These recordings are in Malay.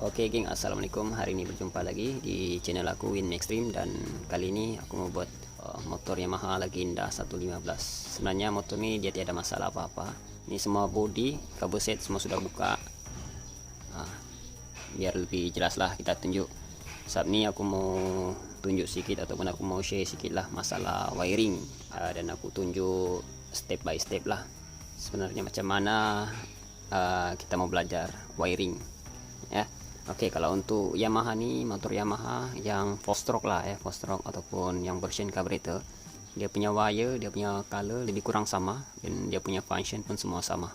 Oke geng, assalamualaikum. Hari ini berjumpa lagi di channel aku Win Extreme, dan kali ini aku mau buat motor Yamaha Legenda 115. Sebenarnya motor ini dia tiada masalah apa-apa. Ini semua body, cover set semua sudah buka. Nah, biar lebih jelas lah kita tunjuk. Saat ini aku mau tunjuk sedikit ataupun aku mau share sedikit lah masalah wiring, dan aku tunjuk step by step lah sebenarnya macam mana kita mau belajar wiring ya. Oke, kalau untuk Yamaha nih, motor Yamaha yang 4 stroke lah ya, 4 stroke ataupun yang version carburetor, dia punya wire, dia punya color lebih kurang sama, dan dia punya function pun semua sama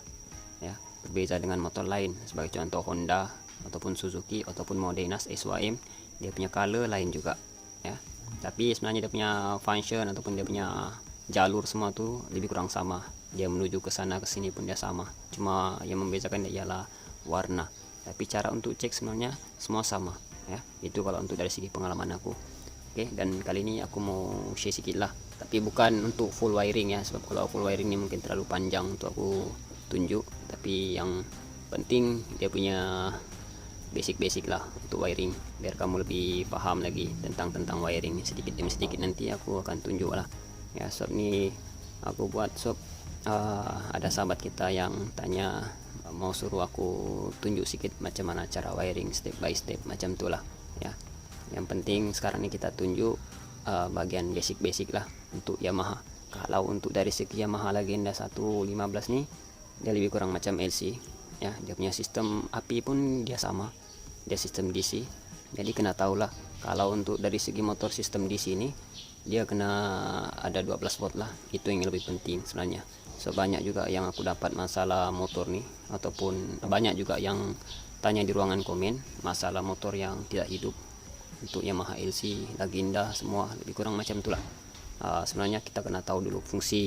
ya. Berbeza dengan motor lain sebagai contoh Honda ataupun Suzuki ataupun Modenas SYM, dia punya color lain juga ya. Tapi sebenarnya dia punya function ataupun dia punya jalur semua tuh lebih kurang sama. Dia menuju ke sana ke sini pun dia sama. Cuma yang membedakan dia ialah warna. Tapi cara untuk cek sebenarnya semua sama ya. Itu kalau untuk dari segi pengalaman aku. Oke, dan kali ini aku mau share sedikit lah, tapi bukan untuk full wiring ya, sebab kalau full wiring ini mungkin terlalu panjang untuk aku tunjuk. Tapi yang penting dia punya basic lah untuk wiring, biar kamu lebih paham lagi tentang wiring. Sedikit demi sedikit nanti aku akan tunjuk lah ya. Sob ini aku buat sob, ada sahabat kita yang tanya mau suruh aku tunjuk sedikit macam mana cara wiring step by step macam itulah ya. Yang penting sekarang ini kita tunjuk bagian basic lah untuk Yamaha. Kalau untuk dari segi Yamaha Legenda 115 nih, dia lebih kurang macam LC ya. Dia punya sistem api pun dia sama, dia sistem DC. Jadi kena tahulah kalau untuk dari segi motor sistem DC ini dia kena ada 12 volt lah. Itu yang lebih penting sebenarnya. So banyak juga yang aku dapat masalah motor nih, ataupun banyak juga yang tanya di ruangan komen masalah motor yang tidak hidup untuk Yamaha LC, Legenda semua lebih kurang macam itulah. Sebenarnya kita kena tahu dulu fungsi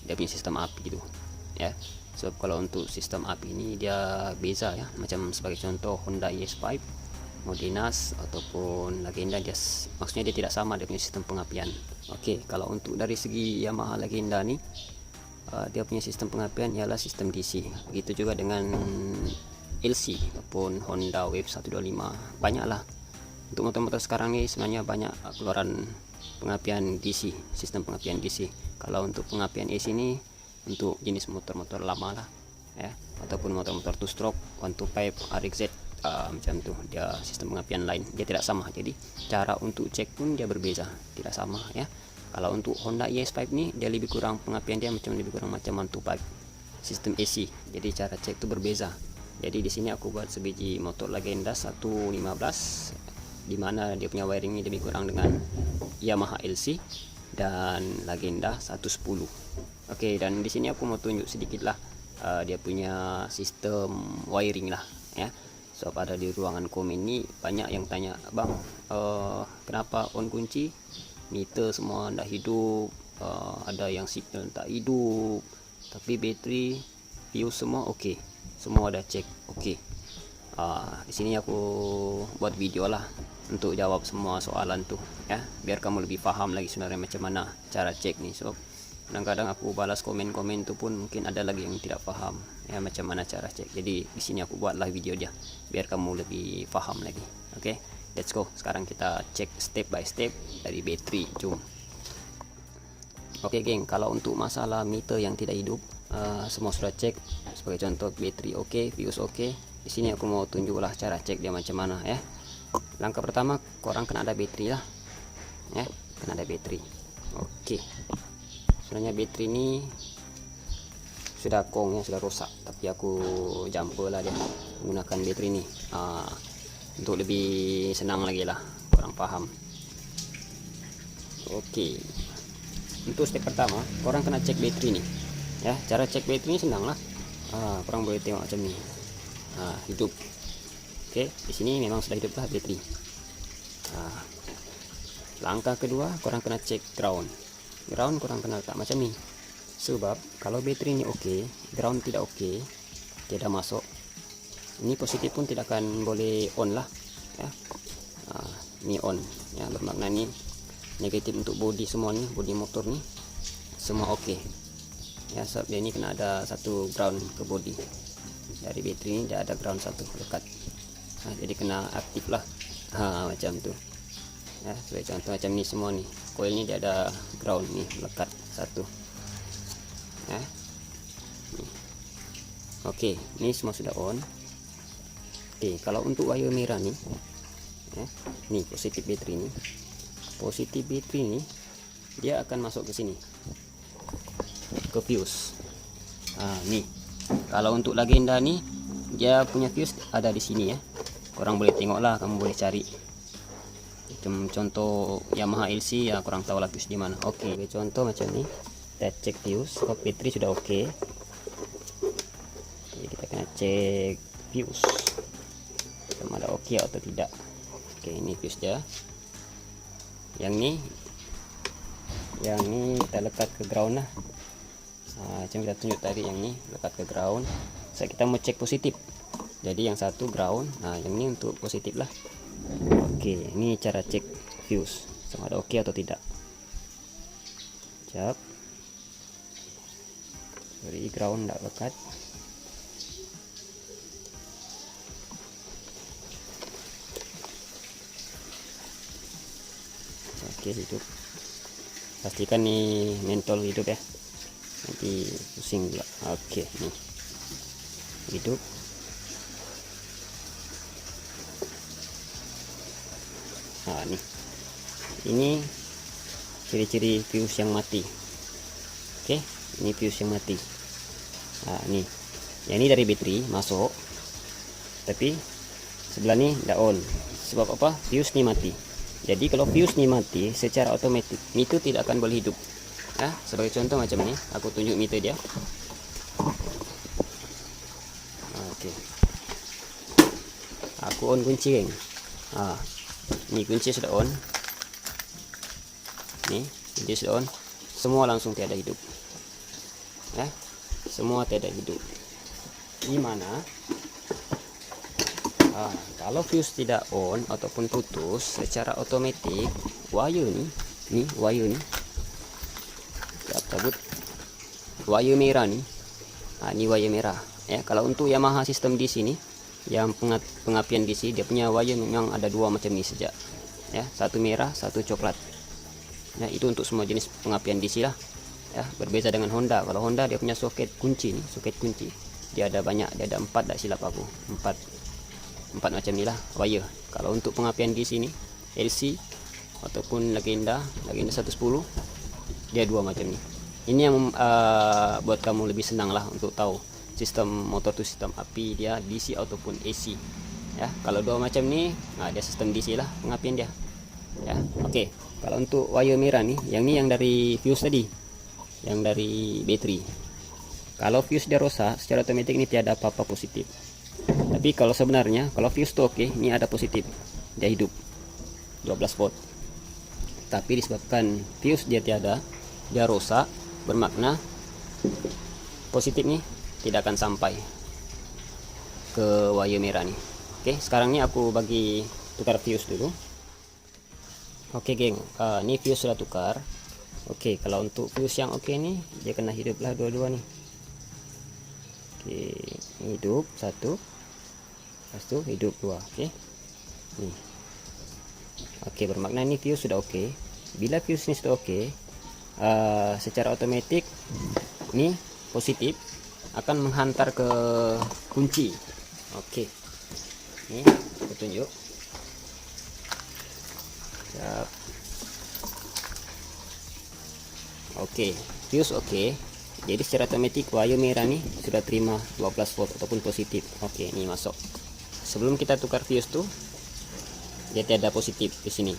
dia punya sistem api gitu ya. So kalau untuk sistem api ini dia beza ya, macam sebagai contoh Honda ES5, Modenas ataupun Legenda, dia maksudnya dia tidak sama dia punya sistem pengapian. Oke, kalau untuk dari segi Yamaha Legenda nih, dia punya sistem pengapian ialah sistem DC. Begitu juga dengan LC ataupun Honda Wave 125. Banyaklah untuk motor-motor sekarang nih sebenarnya banyak keluaran pengapian DC, sistem pengapian DC. Kalau untuk pengapian AC ini untuk jenis motor-motor lama lah ya, ataupun motor-motor 2 stroke 125 RXZ, macam tuh dia sistem pengapian lain, dia tidak sama. Jadi cara untuk cek pun dia berbeza, tidak sama ya. Kalau untuk Honda ES5 nih dia lebih kurang pengapian, dia lebih kurang macam 125 sistem AC. Jadi cara cek itu berbeza. Jadi di sini aku buat sebiji motor Legenda 115 di mana dia punya wiring ini lebih kurang dengan Yamaha LC dan Legenda 110. Oke, dan di sini aku mau tunjuk sedikit lah dia punya sistem wiring lah ya. So pada di ruangan komen ini banyak yang tanya, bang, kenapa on kunci meter semua tidak hidup, ada yang signal tak hidup, tapi bateri fuse semua oke, semua ada cek oke. Di sini aku buat video lah untuk jawab semua soalan tuh ya, biar kamu lebih paham lagi sebenarnya macam mana cara cek nih. So kadang-kadang aku balas komen-komen itu pun mungkin ada lagi yang tidak paham ya macam mana cara cek. Jadi di sini aku buatlah video dia biar kamu lebih paham lagi. Oke, let's go. Sekarang kita cek step by step dari bateri. Jom. Oke geng, kalau untuk masalah meter yang tidak hidup, semua sudah cek. Sebagai contoh bateri oke, fuse oke. Di sini aku mau tunjuklah cara cek dia macam mana ya. Langkah pertama, korang kena ada bateri lah ya, kena ada bateri. Oke, sebenarnya bateri ini sudah kong ya, sudah rusak, tapi aku jumper lah dia menggunakan bateri ini untuk lebih senang lagi lah korang paham. Oke, untuk step pertama korang kena cek bateri nih ya. Cara cek bateri ini senang lah, korang boleh tengok macam ni, hidup. Oke, di sini memang sudah hidup lah bateri. Langkah kedua korang kena cek ground korang kena letak macam ni, sebab kalau bateri ini oke, ground tidak oke, tidak masuk, ini positif pun tidak akan boleh on lah ya. Ini on ya, bermakna ni negatif untuk bodi semua nih, bodi motor nih semua oke ya. Sebab dia ini kena ada satu ground ke bodi dari bateri ini, dia ada ground satu dekat jadi kena aktif lah. Macam tu ya. Sebagai contoh macam ni semua nih, coil ini dia ada ground nih, melekat satu ya. Oke, ini semua sudah on. Oke, kalau untuk wire merah nih ya, nih positif battery nih, positif battery nih dia akan masuk ke sini, ke fuse. Nih kalau untuk legenda nih dia punya fuse ada di sini ya, korang boleh tengok lah, kamu boleh cari. Contoh Yamaha LC ya, kurang tahu lah fuse di mana. Oke, contoh macam ni, kita cek fuse, kalau battery sudah oke. Jadi kita kena cek fuse sama ada oke atau tidak. Oke, ini fuse dia. Yang ni kita lekat ke ground lah. Macam kita tunjuk tadi, yang ni lekat ke ground. Kita mau cek positif, jadi yang satu ground, yang ini untuk positif lah. Oke, ini cara cek fuse sama ada oke atau tidak. Cek, dari ground tidak lekat. Oke, hidup. Pastikan nih mentol hidup ya, nanti pusing pula. Oke, nih hidup. Nih ini ciri-ciri fuse yang mati. Oke, ini fuse yang mati. Nih yang ini dari baterai masuk, tapi sebelah ini tidak on. Sebab apa? Fuse ini mati. Jadi kalau fuse ini mati, secara otomatis meter tidak akan boleh hidup. Sebagai contoh macam ini, aku tunjuk meter dia. Oke, aku on kunci, geng. Ini kunci sudah on. Nih, kunci sudah on. Semua langsung tiada hidup. Semua tiada hidup. Gimana? Kalau fuse tidak on ataupun putus, secara otomatis wire nih wire nih, cabut wire merah nih. Ini wire merah ya. Kalau untuk Yamaha sistem di sini yang pengapian DC, dia punya wire memang ada dua macam ini saja ya, satu merah, satu coklat ya. Itu untuk semua jenis pengapian DC lah ya. Berbeda dengan Honda. Kalau Honda dia punya soket kunci nih, soket kunci dia ada banyak, dia ada 4, tak silap aku, 4 macam ni lah wire. Kalau untuk pengapian DC ni LC ataupun legenda 110, dia dua macam ni. Ini yang buat kamu lebih senang lah untuk tahu sistem motor tu sistem api dia DC ataupun AC ya. Kalau dua macam ni, dia sistem DC lah pengapian dia ya. Oke, kalau untuk wire merah nih, yang ni yang dari fuse tadi, yang dari bateri. Kalau fuse dia rosak, secara otomatis ini tiada apa-apa positif. Tapi kalau sebenarnya kalau fuse tu oke, ini ada positif, dia hidup 12 volt. Tapi disebabkan fuse dia tiada, dia rosak, bermakna positif nih tidak akan sampai ke wire merah nih. Oke, sekarang ini aku bagi tukar fuse dulu. Oke geng, ini fuse sudah tukar. Oke, kalau untuk fuse yang oke nih, dia kena hidup lah dua-dua nih. Oke, hidup satu, lepas itu hidup dua. Oke, nih. Oke, bermakna ini fuse sudah oke. Bila fuse ini sudah oke, secara otomatis ini positif akan menghantar ke kunci. Oke, ini aku tunjuk. Siap. Oke, fuse oke. Jadi secara otomatis wire merah nih sudah terima 12 volt ataupun positif. Oke, ini masuk. Sebelum kita tukar fuse tuh, dia tiada positif di sini.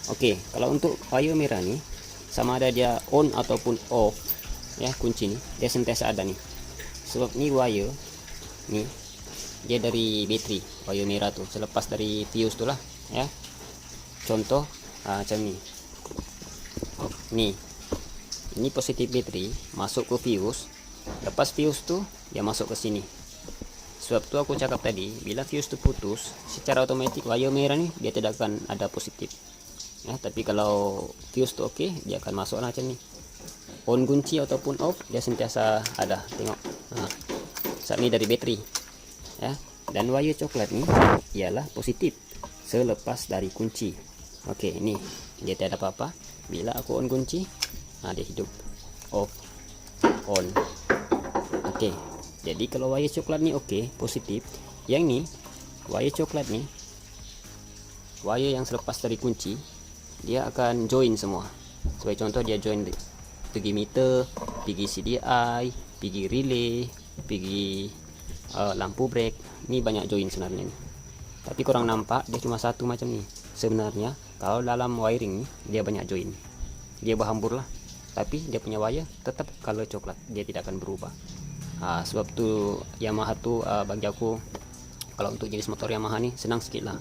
Oke, kalau untuk wire merah nih, sama ada dia on ataupun off ya, kunci nih dia sentiasa ada nih. Sebab nih wire nih dia dari baterai, wire merah tuh selepas dari fuse tuh lah ya. Contoh macam nih. Ini positif baterai masuk ke fuse, lepas fuse tuh dia masuk ke sini. Sebab tuh aku cakap tadi, bila fuse tuh putus, secara otomatis wire merah nih dia tidak akan ada positif ya. Tapi kalau fuse tuh oke, dia akan masuk lah macam nih. On kunci ataupun off dia sentiasa ada. Tengok, saat ini dari baterai ya, Dan wire coklat ni ialah positif selepas dari kunci. Okey, ni dia tiada apa-apa. Bila aku on kunci, dia hidup. Off, on. Okey, jadi kalau wire coklat ni okey, positif. Yang ni wire coklat ni, wire yang selepas dari kunci, dia akan join semua. Sebagai contoh, dia join pergi meter, pergi CDI, pergi relay, pergi lampu brake. Ni banyak join sebenarnya ni. Tapi korang nampak dia cuma satu macam ni. Sebenarnya kalau dalam wiring ni dia banyak join. Dia berhambur lah. Tapi dia punya wire tetap color coklat. Dia tidak akan berubah. Sebab tu Yamaha tu bagi aku, kalau untuk jenis motor Yamaha ni senang sikit lah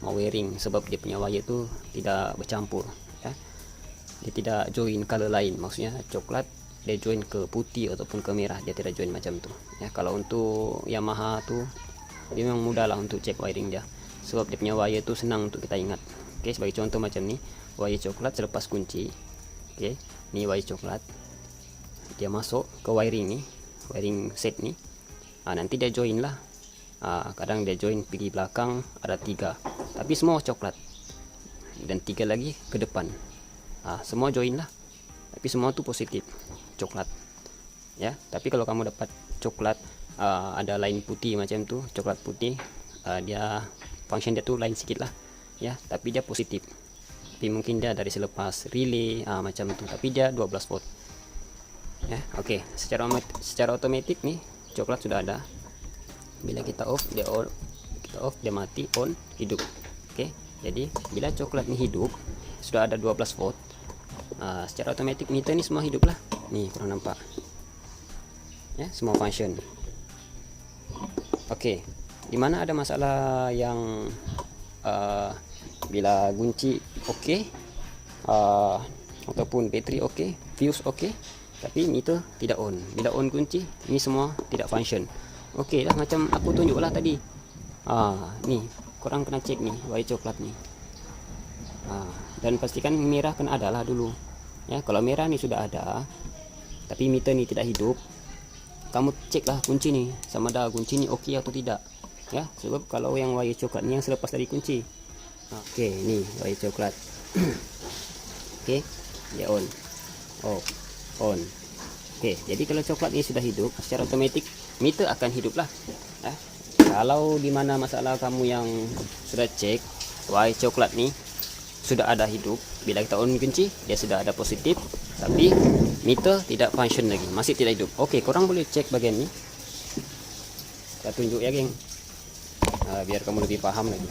mau wiring, sebab dia punya wire tu tidak bercampur ya. Dia tidak join color lain. Maksudnya coklat dia join ke putih ataupun ke merah, dia tidak join macam tu ya. Kalau untuk Yamaha tu dia memang mudah lah untuk cek wiring dia, sebab dia punya wire tu senang untuk kita ingat. Okey, sebagai contoh macam ni, wire coklat selepas kunci. Okey, ni wire coklat, dia masuk ke wiring ni, wiring set ni. Nanti dia join lah. Kadang dia join pergi belakang, ada 3, tapi semua coklat, dan 3 lagi ke depan. Semua join lah, tapi semua tu positif coklat ya. Tapi kalau kamu dapat coklat ada line putih macam tu, coklat putih, dia function dia tu lain sikit lah ya, tapi dia positif. Tapi mungkin dia dari selepas relay macam tu, tapi dia 12 volt ya. Okey, secara otomatik ni coklat sudah ada. Bila kita off, dia on, kita off, dia mati, on, hidup. Okey, jadi bila coklat ni hidup, sudah ada 12 volt, secara otomatik meter ni semua hidup lah. Ni korang nampak ya, semua function. Okey, di mana ada masalah yang bila kunci okey, ataupun bateri okey, fuse okey, tapi meter tidak on. Bila on kunci, ni semua tidak function. Okey lah, macam aku tunjuk lah tadi. Ni korang kena cek ni wire coklat ni. Dan pastikan merah kena ada lah dulu ya. Kalau merah ni sudah ada tapi meter ni tidak hidup, kamu cek lah kunci ni, sama ada kunci ni okey atau tidak ya. Sebab kalau yang wire coklat ni yang selepas dari kunci. Okey, ni wire coklat. Okey, dia on, off, on. Okey, jadi kalau coklat ni sudah hidup, secara otomatik meter akan hidup lah ya. Kalau di mana masalah kamu yang sudah cek wire coklat ni sudah ada hidup, bila kita on kunci dia sudah ada positif, tapi meter tidak function lagi, masih tidak hidup. Okey, korang boleh cek bagian ni. Saya tunjuk ya geng, biar kamu lebih paham lagi.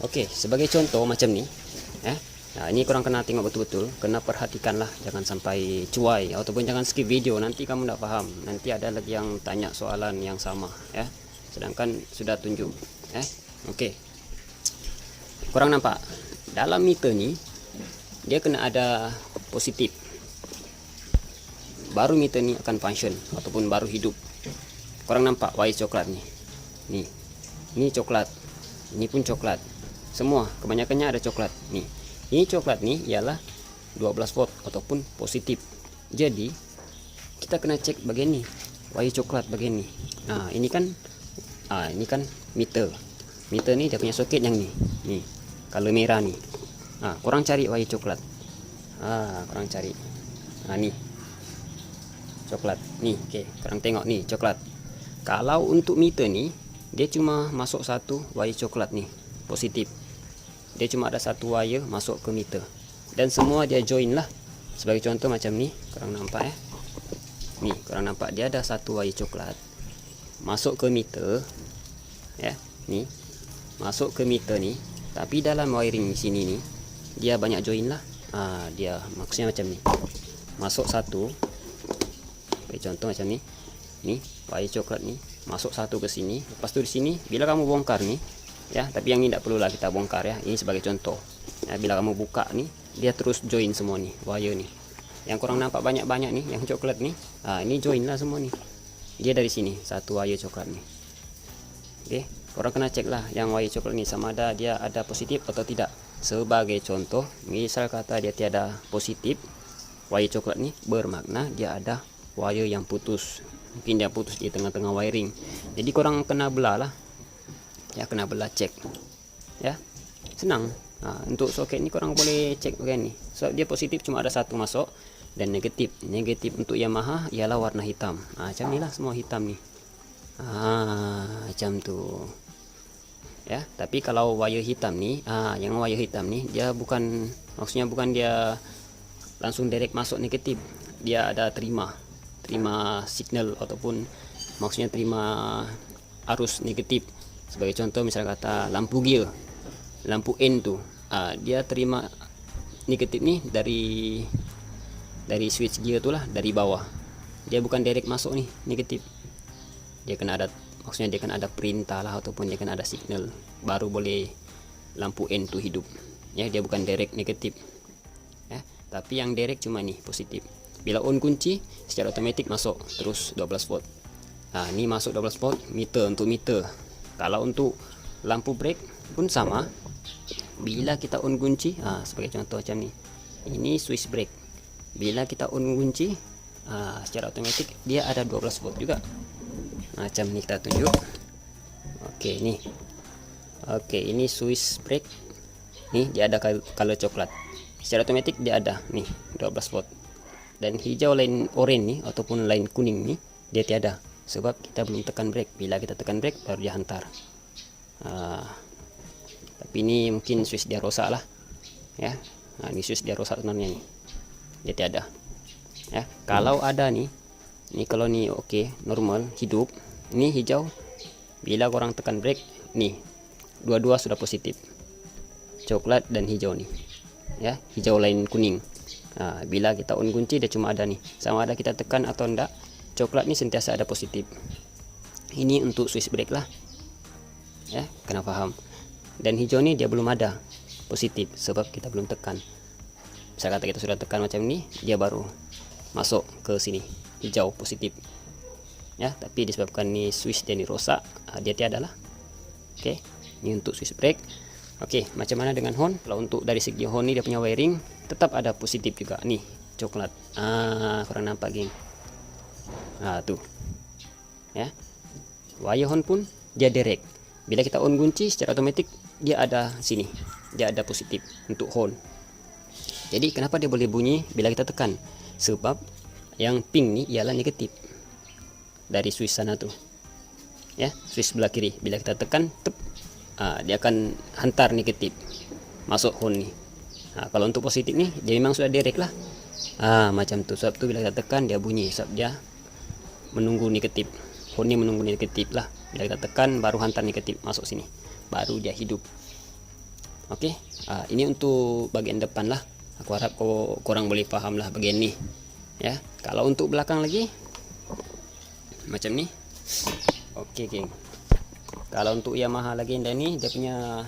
Okey, sebagai contoh macam ni ya. Ini korang kena tengok betul-betul, kena perhatikanlah, jangan sampai cuai ataupun jangan skip video, nanti kamu tak faham. Nanti ada lagi yang tanya soalan yang sama ya, sedangkan sudah tunjuk ya. Okey, korang nampak dalam meter ni dia kena ada positif, baru meter ni akan function ataupun baru hidup. Korang nampak wire coklat ni, ni coklat, ini pun coklat, semua kebanyakannya ada coklat. Ini coklat ni ialah 12 volt ataupun positif. Jadi kita kena cek bagian ni, wire coklat bagian ni. Ini kan meter. Meter ni dia punya soket yang ni. Kalau merah ni. Korang cari wire coklat. Korang cari. Ni. Coklat. Ni, okey, korang tengok ni coklat. Kalau untuk meter ni dia cuma masuk satu wire coklat ni, positif. Dia cuma ada satu wire masuk ke meter, dan semua dia join lah. Sebagai contoh macam ni, korang nampak ya. Ni korang nampak dia ada satu wire coklat masuk ke meter ya. Ni masuk ke meter ni, tapi dalam wiring sini ni dia banyak join lah. Dia maksudnya macam ni, masuk satu. Sebagai contoh macam ni, ni wire coklat ni masuk satu ke sini. Lepas tu di sini bila kamu bongkar ni ya, tapi yang ini tidak perlulah kita bongkar ya, ini sebagai contoh ya. Bila kamu buka ni, dia terus join semua ni wire ni. Yang korang nampak banyak-banyak ni, yang coklat ni, ini join lah semua ni. Dia dari sini satu wire coklat ni. Okey, korang kena cek lah yang wire coklat ni sama ada dia ada positif atau tidak. Sebagai contoh, misal kata dia tiada positif, wire coklat ni bermakna dia ada wire yang putus, mungkin dia putus di tengah-tengah wiring. Jadi korang kena belah lah ya, kena belah cek ya, senang. Untuk soket ni korang boleh cek bagian ni. So dia positif cuma ada satu masuk, dan negatif untuk Yamaha ialah warna hitam. Macam ni lah, semua hitam ni. Macam tu ya. Tapi kalau wire hitam ni, yang wire hitam ni dia bukan, maksudnya bukan dia langsung direct masuk negatif, dia ada terima signal, ataupun maksudnya terima arus negatif. Sebagai contoh, misalnya kata lampu gear, lampu N tu, dia terima negatif ni dari switch gear tu lah, dari bawah. Dia bukan direct masuk ni negatif, dia kena ada, maksudnya dia kena ada perintah lah, ataupun dia kena ada signal baru boleh lampu N tu hidup ya. Dia bukan direct negatif ya. Tapi yang direct cuma ni positif. Bila on kunci secara otomatik masuk terus 12 volt. Ni masuk 12 volt, meter untuk meter. Kalau untuk lampu brake pun sama. Bila kita on kunci, sebagai contoh macam ni, ini switch brake. Bila kita on kunci, secara otomatik dia ada 12 volt juga. Macam ni kita tunjuk. Okey, ni. Okey, ini switch brake. Ni dia ada color coklat. Secara otomatik dia ada nih 12 volt. Dan hijau line orange ni ataupun line kuning ni dia tiada, sebab kita belum tekan brake. Bila kita tekan brake baru dia hantar. Tapi ini mungkin switch dia rosak lah ya. Ini switch dia rosak sebenarnya ni, dia tiada ya. Kalau ada nih, kalau ni okey, normal, hidup, ini hijau. Bila korang tekan brake, nih dua-dua sudah positif, coklat dan hijau nih ya, hijau line kuning. Bila kita on kunci dia cuma ada nih, sama ada kita tekan atau enggak, coklat ni sentiasa ada positif. Ini untuk switch brake lah ya, kena faham. Dan hijau ni dia belum ada positif sebab kita belum tekan. Misalnya kata kita sudah tekan macam ni, dia baru masuk ke sini hijau positif ya. Tapi disebabkan ni switch dia ni rosak, dia tiada lah. Okey, ini untuk switch brake. Okey, macam mana dengan horn? Kalau untuk dari segi horn ni, dia punya wiring tetap ada positif juga. Nih coklat, korang nampak geng, tu ya. Wire horn pun dia direct. Bila kita on kunci secara otomatik dia ada sini, dia ada positif untuk horn. Jadi kenapa dia boleh bunyi bila kita tekan? Sebab yang pink ni ialah negatif dari switch sana tu ya, switch sebelah kiri. Bila kita tekan tep, dia akan hantar negatif masuk horn ni. Kalau untuk positif ni dia memang sudah direct lah. Macam tu. Sebab tu bila kita tekan dia bunyi, sebab dia menunggu negatif. Horn ni menunggu negatif lah. Bila kita tekan baru hantar negatif masuk sini, baru dia hidup. Okey, ini untuk bagian depan lah. Aku harap korang boleh faham lah bagian ni ya. Kalau untuk belakang lagi macam ni. Okey geng, kalau untuk Yamaha legenda ni, dia punya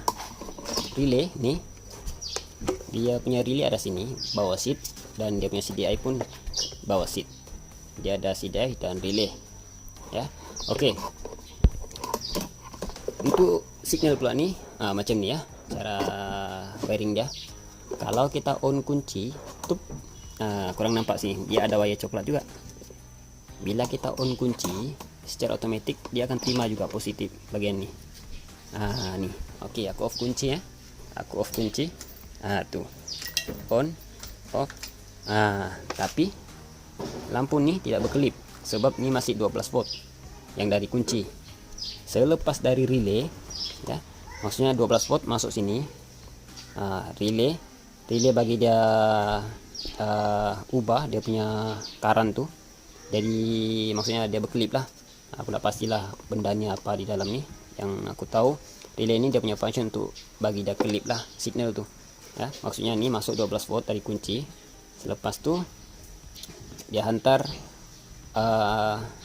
relay ni, dia punya relay ada sini bawah seat, dan dia punya CDI pun bawah seat. Dia ada CDI dan relay ya. Okey, untuk signal pula ni macam ni ya, cara wiring dia. Kalau kita on kunci tup, korang nampak sini dia ada wire coklat juga. Bila kita on kunci secara otomatik dia akan terima juga positif bagian ni. Ni. Okey, aku off kunci ya. Aku off kunci. Tu. On, off. Tapi lampu ni tidak berkelip sebab ni masih 12 volt yang dari kunci. Selepas dari relay ya, maksudnya 12 volt masuk sini. Relay bagi dia ubah dia punya current tu. Jadi maksudnya dia berkelip lah. Aku tak pastilah bendanya apa di dalam ni. Yang aku tahu relay ni dia punya function untuk bagi dia kelip lah signal tu ya. Maksudnya ni masuk 12 volt dari kunci. Selepas tu dia hantar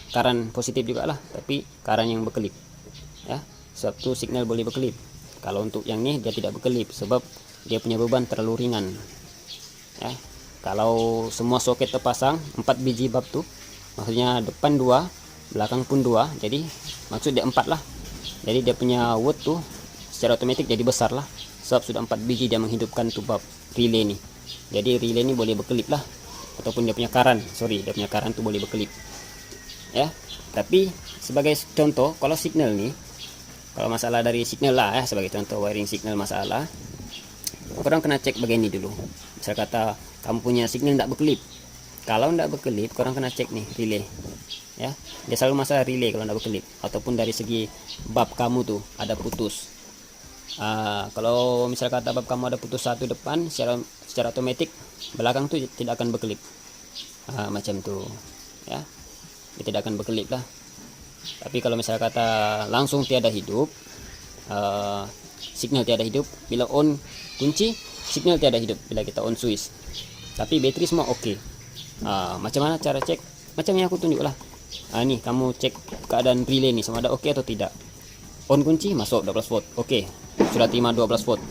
current positif juga lah, tapi current yang berkelip ya. Sebab tu signal boleh berkelip. Kalau untuk yang ni dia tidak berkelip sebab dia punya beban terlalu ringan ya. Kalau semua soket terpasang 4 biji bab tu, maksudnya depan 2, belakang pun 2, jadi maksud dia 4 lah. Jadi dia punya watt tu secara otomatik jadi besar lah, sebab sudah 4 biji dia menghidupkan tu bab relay ni. Jadi relay ni boleh berkelip lah ataupun dia punya karan, dia punya karan tuh boleh berkelip ya. Tapi sebagai contoh, kalau signal nih, kalau masalah dari signal lah ya, sebagai contoh wiring signal masalah, korang kena cek begini dulu. Misal kata kamu punya signal tidak berkelip, kalau tidak berkelip korang kena cek nih relay ya. Dia selalu masalah relay kalau tidak berkelip, ataupun dari segi bab kamu tuh ada putus. Kalau misal kata bab kamu ada putus satu depan, secara otomatis belakang tuh tidak akan berkelip, macam tuh ya, dia tidak akan berkelip lah. Tapi kalau misal kata langsung tiada hidup, signal tiada hidup, bila on kunci signal tiada hidup bila kita on switch, tapi bateri semua oke. Macam mana cara cek? Macam yang aku tunjuk lah. Nih kamu cek keadaan relay nih sama ada oke atau tidak. On kunci masuk 12 volt, oke, sudah terima 12 volt.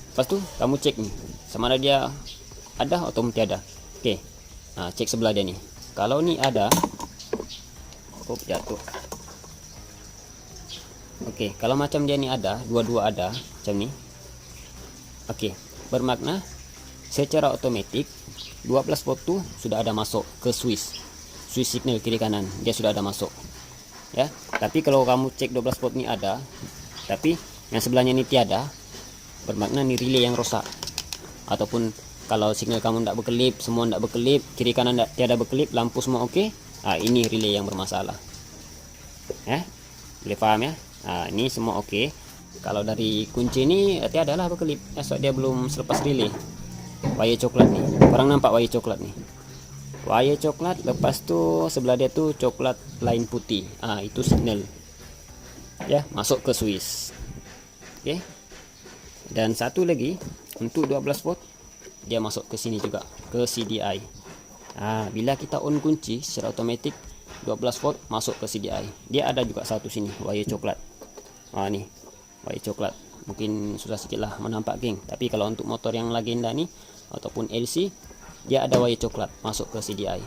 Lepas tu kamu cek nih sama ada dia ada atau tiada. Oke, cek sebelah dia nih. Kalau nih ada, jatuh. Oke, kalau macam dia nih ada, dua-dua ada macam nih. Oke, bermakna secara otomatis 12 volt tuh sudah ada masuk ke switch signal kiri kanan, dia sudah ada masuk ya. Tapi kalau kamu cek 12 volt ini ada, tapi yang sebelahnya ini tiada, bermakna ini relay yang rosak. Ataupun kalau signal kamu tidak berkelip, semua tidak berkelip, kiri kanan tiada berkelip, lampu semua oke, ini relay yang bermasalah ya. Boleh paham ya? Ini semua oke. Kalau dari kunci ini tiada lah berkelip, dia belum selepas relay. Wire coklat nih, orang nampak wire coklat nih, wire coklat. Lepas tu sebelah dia tuh coklat line putih, itu signal ya, masuk ke switch. Oke. Dan satu lagi untuk 12 volt, dia masuk ke sini juga, ke CDI. Bila kita on kunci secara otomatis 12 volt masuk ke CDI. Dia ada juga satu sini wire coklat. Nih wire coklat, mungkin susah sedikit lah menampak geng, tapi kalau untuk motor yang legenda nih ataupun LC, dia ada wire coklat masuk ke CDI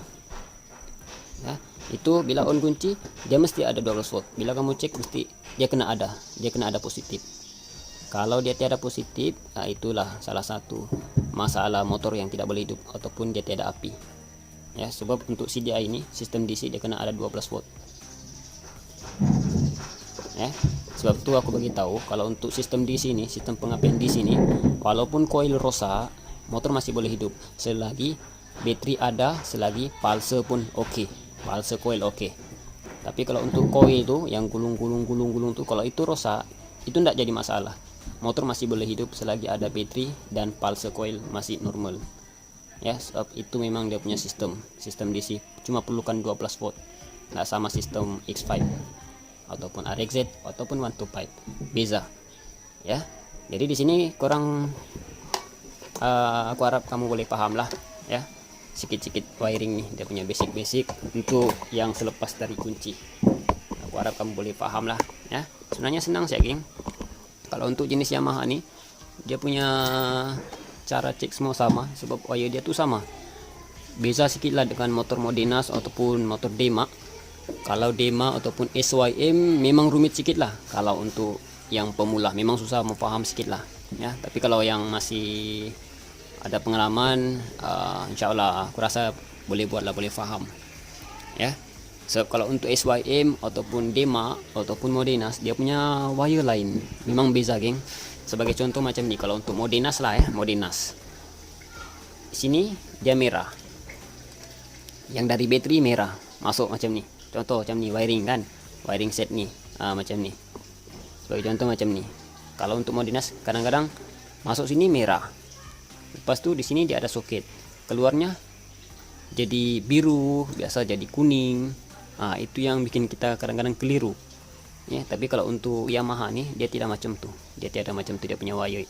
ya. Itu bila on kunci dia mesti ada 12 volt. Bila kamu cek mesti dia kena ada positif. Kalau dia tiada positif, itulah salah satu masalah motor yang tidak boleh hidup ataupun dia tiada api ya. Sebab untuk CDI ini sistem DC dia kena ada 12 volt ya. Sebab itu aku bagi tahu kalau untuk sistem DC ini, sistem pengapian DC ini, walaupun koil rosak, motor masih boleh hidup selagi bateri ada, selagi pulse pun oke, pulse coil oke. Tapi kalau untuk koil tuh yang gulung tuh, kalau itu rosak, itu tidak jadi masalah. Motor masih boleh hidup selagi ada bateri dan pulse coil masih normal ya. Sebab itu memang dia punya sistem DC cuma perlukan 12 volt, nggak sama sistem X5 ataupun RXZ ataupun 125, beza ya. Jadi di sini kurang, aku harap kamu boleh paham lah ya, sikit-sikit wiring nih, dia punya basic untuk yang selepas dari kunci. Aku harap kamu boleh paham lah ya. Sebenarnya senang sih geng. Kalau untuk jenis Yamaha nih, dia punya cara cek semua sama, sebab wire dia tuh sama. Beza sedikit lah dengan motor Modenas ataupun motor Dema. Kalau Dema ataupun SYM memang rumit sedikit lah. Kalau untuk yang pemula memang susah mau paham sedikit lah ya. Tapi kalau yang masih ada pengalaman, insyaallah aku rasa boleh buat lah, boleh paham ya. Sebab kalau untuk SYM ataupun Dema ataupun Modenas, dia punya wire lain memang beza geng. Sebagai contoh macam ni, kalau untuk Modenas lah ya, Modenas sini dia merah, yang dari bateri merah masuk macam ni. Contoh macam ni wiring kan, wiring set ni, macam ni. Sebagai contoh macam ni. Kalau untuk Modenas kadang-kadang masuk sini merah. Lepas tu di sini dia ada soket. Keluarnya jadi biru, biasa jadi kuning. Itu yang bikin kita kadang-kadang keliru. Ya, tapi kalau untuk Yamaha nih dia tidak macam tu. Dia tiada macam tu dia punya wire.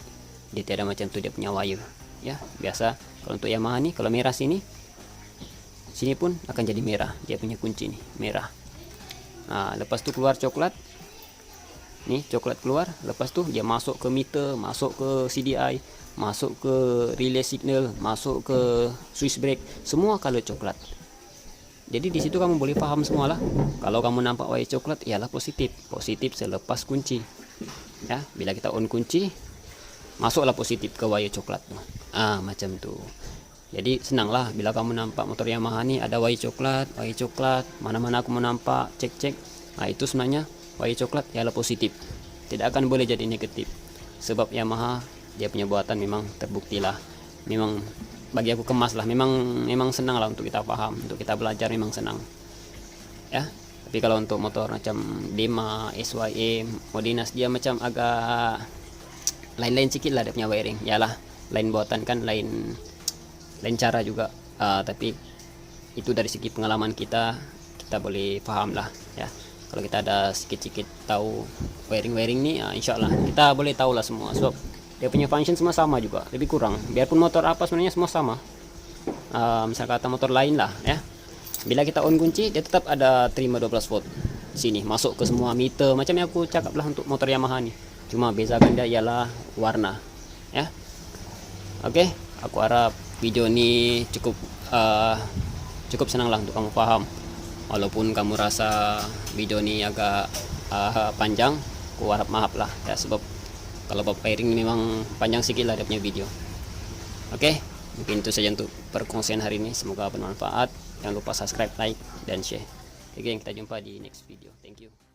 Dia tiada macam tu dia punya wire. Ya, biasa kalau untuk Yamaha nih kalau merah sini pun akan jadi merah. Dia punya kunci nih merah. Lepas tu keluar coklat. Nih coklat keluar, lepas tu dia masuk ke meter, masuk ke CDI, masuk ke relay signal, masuk ke switch brake, semua color coklat. Jadi di situ kamu boleh paham semualah. Kalau kamu nampak wire coklat, ialah positif selepas kunci. Ya, bila kita on kunci, masuklah positif ke wire coklat. Macam tu. Jadi senanglah bila kamu nampak motor Yamaha nih ada warna coklat, mana-mana aku mau nampak, cek. Nah itu sebenarnya warna coklat ialah positif, tidak akan boleh jadi negatif. Sebab Yamaha dia punya buatan memang terbukti lah, memang bagi aku kemas lah, memang senang lah untuk kita paham, untuk kita belajar memang senang ya. Tapi kalau untuk motor macam Dema, SYM, Modinas dia macam agak lain-lain sedikit lah dia punya wiring, yalah lain buatan kan, lain cara juga, tapi itu dari segi pengalaman kita boleh paham lah ya. Kalau kita ada sedikit tahu wiring nih, insya Allah kita boleh tahu lah semua. Sebab dia punya function semua sama juga, lebih kurang. Biarpun motor apa sebenarnya semua sama. Misal kata motor lain lah ya, bila kita on kunci dia tetap ada terima 12 volt sini, masuk ke semua meter macam yang aku cakap lah untuk motor Yamaha nih. Cuma bezakan dia ialah warna ya. Oke, aku harap video ini cukup senang lah untuk kamu paham. Walaupun kamu rasa video ini agak panjang, aku harap maaf lah ya, sebab kalau bab wiring memang panjang sedikit lah dia punya video. Oke, mungkin itu saja untuk perkongsian hari ini, semoga bermanfaat. Jangan lupa subscribe, like, dan share. Oke, kita jumpa di next video. Thank you.